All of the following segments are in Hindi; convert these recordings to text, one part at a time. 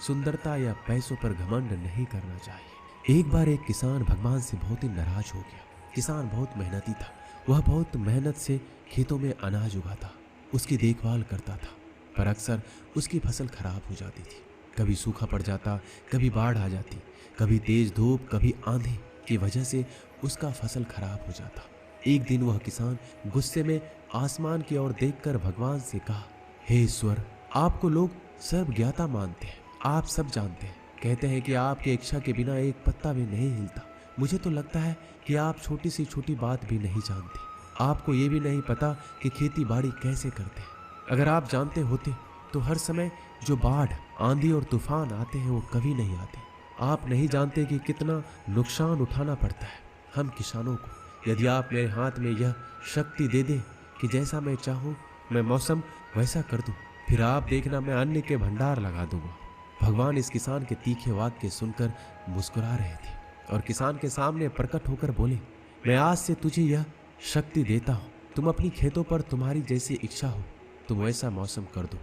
सुंदरता या पैसों पर घमंड नहीं करना चाहिए। एक बार एक किसान भगवान से बहुत ही नाराज हो गया। किसान बहुत मेहनती था। वह बहुत मेहनत से खेतों में अनाज उगाता, उसकी देखभाल करता था, पर अक्सर उसकी फसल खराब हो जाती थी। कभी सूखा पड़ जाता, कभी बाढ़ आ जाती, कभी तेज धूप, कभी आंधी की वजह से उसका फसल खराब हो जाता। एक दिन वह किसान गुस्से में आसमान की ओर देखकर भगवान से कहा, हे ईश्वर, आपको लोग सर्वज्ञाता मानते हैं, आप सब जानते हैं, कहते हैं कि आपकी इच्छा के बिना एक पत्ता भी नहीं हिलता। मुझे तो लगता है कि आप छोटी सी छोटी बात भी नहीं जानते। आपको ये भी नहीं पता कि खेती बाड़ी कैसे करते हैं। अगर आप जानते होते तो हर समय जो बाढ़, आंधी और तूफान आते हैं वो कभी नहीं आते। आप नहीं जानते कि कितना नुकसान उठाना पड़ता है हम किसानों को। यदि आप मेरे हाथ में यह शक्ति दे दें कि जैसा मैं चाहूँ मैं मौसम वैसा कर दूं, फिर आप देखना मैं अन्न के भंडार लगा दूंगा। भगवान इस किसान के तीखे वाक्य सुनकर मुस्कुरा रहे थे और किसान के सामने प्रकट होकर बोले, मैं आज से तुझे यह शक्ति देता हूँ। तुम अपनी खेतों पर तुम्हारी जैसी इच्छा हो तुम वैसा मौसम कर दो।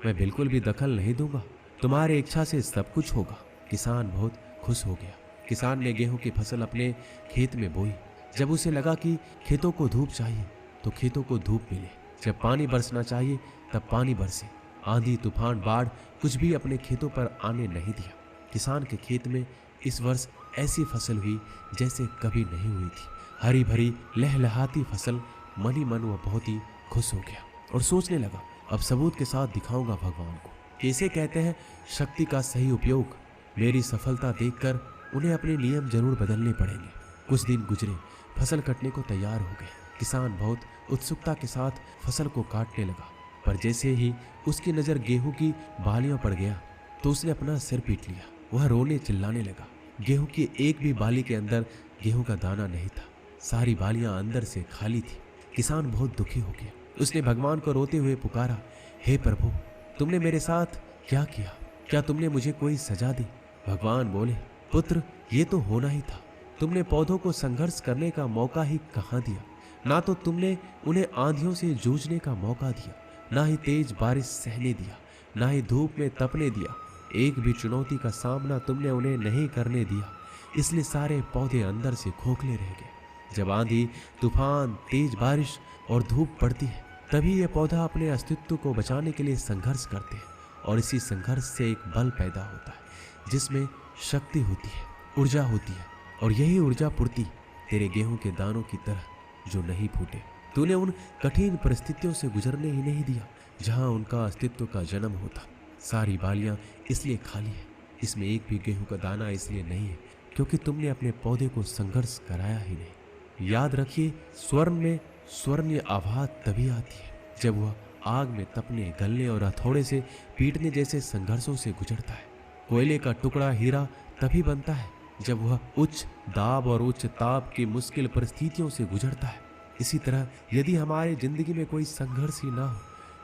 मैं बिल्कुल भी दखल नहीं दूंगा। तुम्हारी इच्छा से सब कुछ होगा। किसान बहुत खुश हो गया। किसान ने गेहूं की फसल अपने खेत में बोई। जब उसे लगा कि खेतों को धूप चाहिए तो खेतों को धूप मिले, जब पानी बरसना चाहिए तब पानी बरसे। आंधी, तूफान, बाढ़ कुछ भी अपने खेतों पर आने नहीं दिया। किसान के खेत में इस वर्ष ऐसी फसल हुई जैसे कभी नहीं हुई थी। हरी भरी लहलहाती फसल। मन ही मन वह बहुत ही खुश हो गया और सोचने लगा, अब सबूत के साथ दिखाऊंगा भगवान को कैसे कहते हैं शक्ति का सही उपयोग। मेरी सफलता देखकर उन्हें अपने नियम जरूर बदलने पड़ेंगे। कुछ दिन गुजरे, फसल कटने को तैयार हो गए। किसान बहुत उत्सुकता के साथ फसल को काटने लगा, पर जैसे ही उसकी नजर गेहूं की बालियों पर गया तो उसने अपना सिर पीट लिया। वह रोने चिल्लाने लगा। गेहूं की एक भी बाली के अंदर गेहूं का दाना नहीं था। सारी बालियां अंदर से खाली थी। किसान बहुत दुखी हो गया। उसने भगवान को रोते हुए पुकारा, हे प्रभु, तुमने मेरे साथ क्या किया? क्या तुमने मुझे कोई सजा दी? भगवान बोले, पुत्र, ये तो होना ही था। तुमने पौधों को संघर्ष करने का मौका ही कहाँ दिया। ना तो तुमने उन्हें आंधियों से जूझने का मौका दिया, ना ही तेज बारिश सहने दिया, ना ही धूप में तपने दिया। एक भी चुनौती का सामना तुमने उन्हें नहीं करने दिया। इसलिए सारे पौधे अंदर से खोखले रह गए। जब आंधी, तूफान, तेज बारिश और धूप पड़ती है तभी ये पौधा अपने अस्तित्व को बचाने के लिए संघर्ष करते हैं और इसी संघर्ष से एक बल पैदा होता है जिसमें शक्ति होती है, ऊर्जा होती है। और यही ऊर्जा पूर्ति तेरे गेहूं के दानों की तरह जो नहीं फूटे। तूने उन कठिन परिस्थितियों से गुजरने ही नहीं दिया जहां उनका अस्तित्व का जन्म होता। सारी बालियां इसलिए खाली है, इसमें एक भी गेहूं का दाना इसलिए नहीं है क्योंकि तुमने अपने पौधे को संघर्ष कराया ही नहीं। याद रखिए, स्वर्ण में स्वर्णीय आवाज तभी आती है जब वह आग में तपने, गलने और हथौड़े से पीटने जैसे संघर्षों से गुजरता है। कोयले का टुकड़ा हीरा तभी बनता है जब वह उच्च दाब और उच्च ताप की मुश्किल परिस्थितियों से गुजरता है। इसी तरह यदि हमारी जिंदगी में कोई संघर्ष ही ना हो,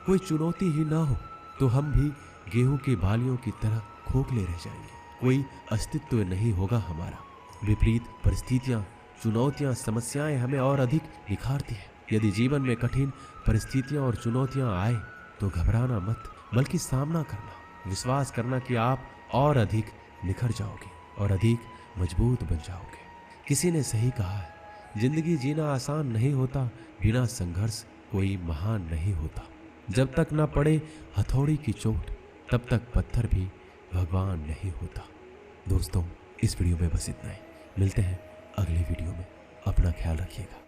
कोई चुनौती ही ना हो, तो हम भी गेहूं की बालियों की तरह खोखले रह जाएंगे। कोई अस्तित्व नहीं होगा हमारा। विपरीत परिस्थितियां, चुनौतियां, समस्याएं हमें और अधिक निखारती है। यदि जीवन में कठिन परिस्थितियां और चुनौतियां आए तो घबराना मत, बल्कि सामना करना, विश्वास करना कि आप और अधिक निखर जाओगे और अधिक मजबूत बन जाओगे। किसी ने सही कहा है, जिंदगी जीना आसान नहीं होता, बिना संघर्ष कोई महान नहीं होता। जब तक न पड़े हथौड़ी की चोट तब तक पत्थर भी भगवान नहीं होता। दोस्तों, इस वीडियो में बस इतना ही। मिलते हैं अगले वीडियो में। अपना ख्याल रखिएगा।